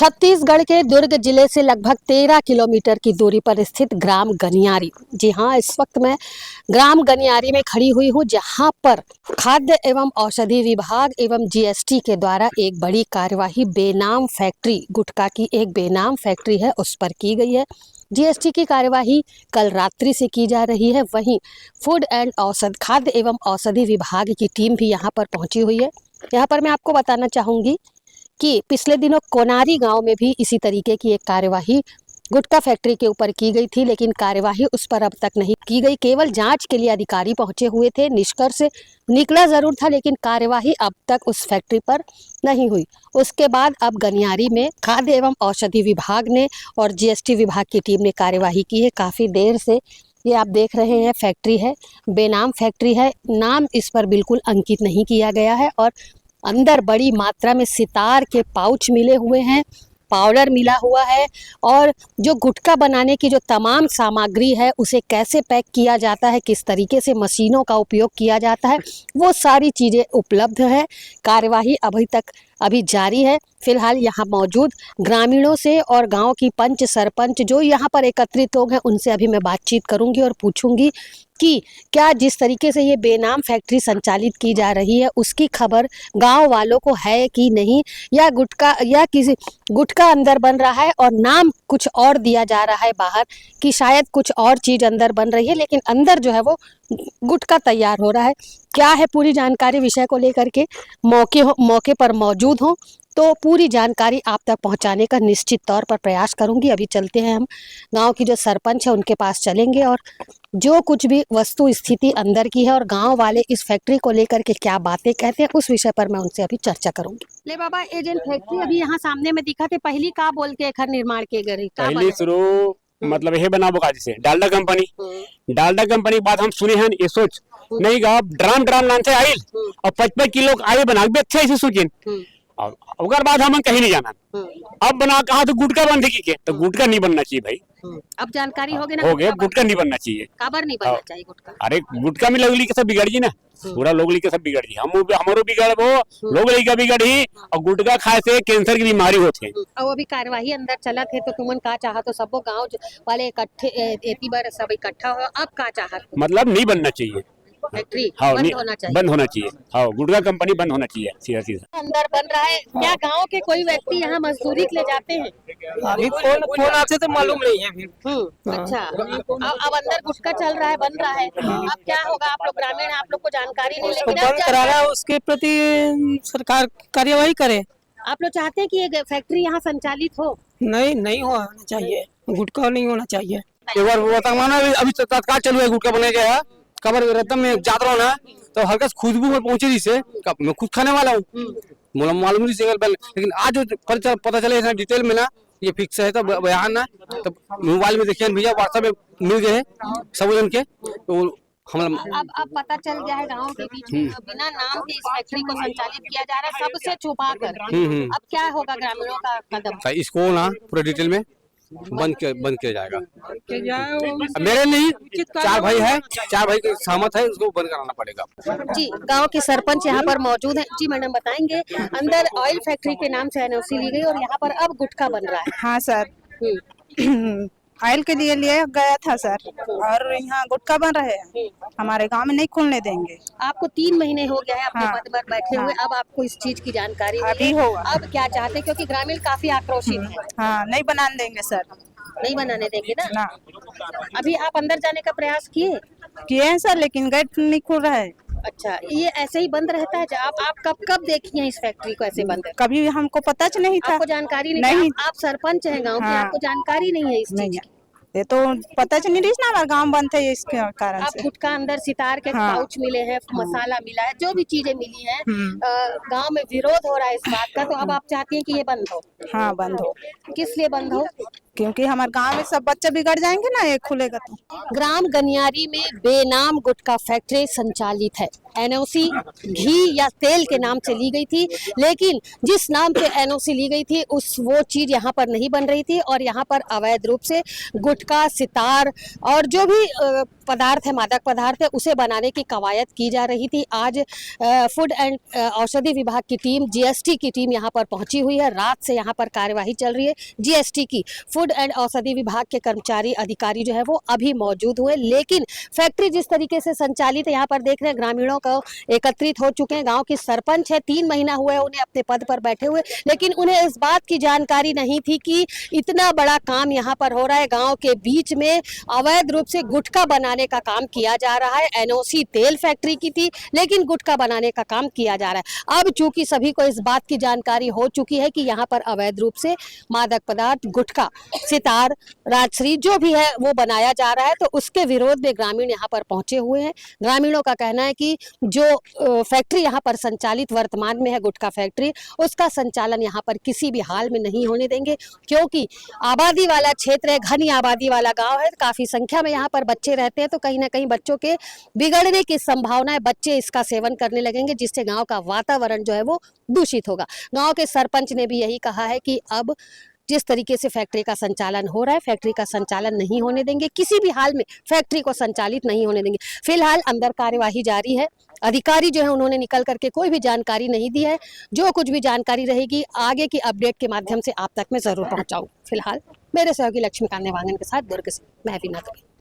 छत्तीसगढ़ के दुर्ग जिले से लगभग 13 किलोमीटर की दूरी पर स्थित ग्राम गनियारी। जी हाँ, इस वक्त मैं ग्राम गनियारी में खड़ी हुई हूँ, जहाँ पर खाद्य एवं औषधि विभाग एवं जीएसटी के द्वारा एक बड़ी कार्यवाही बेनाम फैक्ट्री, गुटखा की एक बेनाम फैक्ट्री है, उस पर की गई है। जीएसटी की कार्यवाही कल रात्रि से की जा रही है। वहीं फूड एंड खाद्य एवं औषधि विभाग की टीम भी यहाँ पर पहुँची हुई है। यहाँ पर मैं आपको बताना चाहूँगी कि पिछले दिनों कोनारी गांव में भी इसी तरीके की एक कार्यवाही गुटखा फैक्ट्री के ऊपर की गई थी, लेकिन कार्यवाही उस पर अब तक नहीं की गई। केवल जांच के लिए अधिकारी पहुंचे हुए थे, निष्कर्ष निकला जरूर था, लेकिन कार्यवाही अब तक उस फैक्ट्री पर नहीं हुई। उसके बाद अब गनियारी में खाद्य एवं औषधि विभाग ने और जीएसटी विभाग की टीम ने कार्यवाही की है। काफ़ी देर से ये आप देख रहे हैं फैक्ट्री है, बेनाम फैक्ट्री है, नाम इस पर बिल्कुल अंकित नहीं किया गया है और अंदर बड़ी मात्रा में सितार के पाउच मिले हुए हैं, पाउडर मिला हुआ है और जो गुटखा बनाने की जो तमाम सामग्री है उसे कैसे पैक किया जाता है, किस तरीके से मशीनों का उपयोग किया जाता है, वो सारी चीज़ें उपलब्ध है। कार्यवाही अभी जारी है। फिलहाल यहाँ मौजूद ग्रामीणों से और गांव की पंच सरपंच जो यहाँ पर एकत्रित लोग हैं उनसे अभी मैं बातचीत करूंगी और पूछूंगी कि क्या जिस तरीके से ये बेनाम फैक्ट्री संचालित की जा रही है उसकी खबर गांव वालों को है कि नहीं, या किसी गुटखा अंदर बन रहा है और नाम कुछ और दिया जा रहा है बाहर कि शायद कुछ और चीज़ अंदर बन रही है, लेकिन अंदर जो है वो गुटखा तैयार हो रहा है। क्या है पूरी जानकारी विषय को लेकर के मौके पर मौजूद हो तो पूरी जानकारी आप तक पहुंचाने का निश्चित तौर पर प्रयास करूंगी। अभी चलते हैं, हम गांव की जो सरपंच है उनके पास चलेंगे और जो कुछ भी वस्तु स्थिति अंदर की है और गांव वाले इस फैक्ट्री को लेकर के क्या बातें कहते हैं उस विषय पर मैं उनसे अभी चर्चा करूंगी। ले बाबा, एजेंट फैक्ट्री अभी यहाँ सामने में दिखा थे, पहली का बोल के घर निर्माण के गए पहली शुरू मतलब ये बना बोका जैसे डालडा कंपनी बात हम सुने हैं ये सोच नहीं गा ड्राम लान से आइल और 55 किलो आइल बना के अच्छे से सोचें अगर बात हम कहीं नहीं जाना। अब बना कहा तो गुटखा बन के तो गुटखा नहीं बनना चाहिए भाई। अब जानकारी हो गई ना, हो गया गुटखा नहीं बनना चाहिए, काबर नहीं बनना चाहिए गुटखा। अरे गुटखा में लोगली के सब बिगड़ जी ना, पूरा लोगली के सब बिगड़ जी, हमारो बिगड़ वो लोगली का बिगड़ ही और गुटखा खाए से कैंसर की बीमारी होती है। और वो भी कार्यवाही अंदर चला थे तो तुमन का चाहा तो सबो गांव वाले इकट्ठे एती बार सब इकट्ठा हो, अब का चाहा मतलब नहीं बनना चाहिए फैक्ट्री, हाँ बंद होना चाहिए। हाँ गुटखा कंपनी बंद होना चाहिए सीधा अंदर बन रहा है। क्या गांव के कोई व्यक्ति यहाँ मजदूरी के लिए जाते हैं? अभी फोन आते तो मालूम नहीं है अभी। अच्छा, अब अंदर गुटखा चल रहा है, बन रहा है। अब क्या होगा? आप लोग ग्रामीण हैं, आप लोग को जानकारी नहीं, लेकिन बंद करा रहा है, उसके प्रति सरकार कार्यवाही करे। आप लोग चाहते हैं कि ये फैक्ट्री यहाँ संचालित हो? नहीं होना चाहिए, गुटखा नहीं होना चाहिए। एक बार वर्तमान अभी तत्काल चालू है गुटखा बने गया कबर रतन में जात रहा ना तो हल्का खुशबू में पहुंचे जिसे मैं खुद खाने वाला हूँ, मालूम नहीं सिंगल बैल, लेकिन आज जो पता चले डिटेल में ना ये फिक्स है तो बयान ना तो मोबाइल में देखिए भैया व्हाट्सएप में मिल गए सब उनके तो हम अब पता चल गया है गांव के बीच में बिना नाम के इस फैक्ट्री को संचालित किया जा रहा है, सबसे छुपा कर। अब क्या होगा ग्रामीणों का कदम? इसको ना पूरे डिटेल में बंद किया जाएगा। मेरे नहीं 4 भाई है, 4 भाई के सहमत है, उसको बंद कराना पड़ेगा। जी, गांव के सरपंच यहाँ पर मौजूद हैं। जी मैडम, बताएंगे अंदर ऑयल फैक्ट्री के नाम से एनओसी ली गई और यहाँ पर अब गुटखा बन रहा है। हाँ सर, ऑयल के लिए लिया गया था सर, और यहाँ गुटखा बन रहे हैं। हमारे गांव में नहीं खुलने देंगे। आपको 3 महीने हो गया है अपने हाँ, पद पर बैठे हुए, अब आपको इस चीज की जानकारी अभी होगा। अब क्या चाहते हैं, क्योंकि ग्रामीण काफी आक्रोशित हैं। हाँ, नहीं बनाने देंगे सर, नहीं बनाने देंगे ना। ना। अभी आप अंदर जाने का प्रयास किए हैं सर, लेकिन गेट नहीं खुल रहा है। अच्छा, ये ऐसे ही बंद रहता है? आप कब देखी हैं इस फैक्ट्री को ऐसे बंद? कभी हमको पता नहीं था, आपको जानकारी नहीं? आप सरपंच हैं गांव की, आपको जानकारी नहीं है इस चीज की? ये तो पता नहीं रही ना, हमारे गांव बंद थे इसके कारण आप से। गुटखा अंदर सितार के पाउच मिले हैं, मसाला मिला है, जो भी चीजें मिली हैं, गांव में विरोध हो रहा है इस बात का, तो अब आप चाहती हैं कि ये बंद हो? हाँ, बंद हो। किस लिए बंद हो? क्योंकि हमारे गांव में सब बच्चे बिगड़ जाएंगे ना ये खुलेगा तो। ग्राम गनियारी में बेनाम गुटखा फैक्ट्री संचालित है। एनओसी घी या तेल के नाम से ली गई थी, लेकिन जिस नाम से एनओसी ली गई थी वो चीज यहाँ पर नहीं बन रही थी और यहाँ पर अवैध रूप से गुटखा, सितार और जो भी पदार्थ है, मादक पदार्थ है, उसे बनाने की कवायद की जा रही थी। आज फूड एंड औषधि विभाग की टीम, जीएसटी की टीम यहाँ पर पहुंची हुई है। रात से यहाँ पर कार्यवाही चल रही है। जीएसटी की, फूड एंड औषधि विभाग के कर्मचारी, अधिकारी जो है वो अभी मौजूद हुए, लेकिन फैक्ट्री जिस तरीके से संचालित है, यहाँ पर देख रहे हैं ग्रामीणों को एकत्रित हो चुके हैं। गांव की सरपंच है, 3 महीना हुआ है उन्हें अपने पद पर बैठे हुए, लेकिन उन्हें इस बात की जानकारी नहीं थी कि इतना बड़ा काम यहाँ पर हो रहा है। गांव के बीच में अवैध रूप से गुटखा बनाने का काम किया जा रहा है। एनओसी तेल फैक्ट्री की थी, लेकिन गुटखा बनाने का काम किया जा रहा है। अब चूंकि सभी को इस बात की जानकारी हो चुकी है कि यहाँ पर अवैध रूप से मादक पदार्थ, गुटखा, सितार, राजश्री जो भी है वो बनाया जा रहा है, तो उसके विरोध में ग्रामीण यहाँ पर पहुंचे हुए हैं। ग्रामीणों का कहना है कि जो फैक्ट्री यहाँ पर संचालित वर्तमान में है, गुटखा फैक्ट्री, उसका संचालन यहाँ पर किसी भी हाल में नहीं होने देंगे, क्योंकि आबादी वाला क्षेत्र है, घनी आबादी वाला गांव है, काफी संख्या में यहाँ पर बच्चे रहते हैं, तो कहीं ना कहीं बच्चों के बिगड़ने की संभावना है। बच्चे इसका सेवन करने लगेंगे, जिससे गांव का वातावरण जो है वो दूषित होगा। गांव के सरपंच ने भी यही कहा है कि अब जिस तरीके से फैक्ट्री का संचालन हो रहा है, फैक्ट्री का संचालन नहीं होने देंगे, किसी भी हाल में फैक्ट्री को संचालित नहीं होने देंगे। फिलहाल अंदर कार्यवाही जारी है। अधिकारी जो है उन्होंने निकल करके कोई भी जानकारी नहीं दी है। जो कुछ भी जानकारी रहेगी आगे की अपडेट के माध्यम से आप तक मैं जरूर पहुंचाऊं। फिलहाल मेरे सहयोगी लक्ष्मीकांत नेवांगन के साथ दुर्ग से मैं भी नगरी।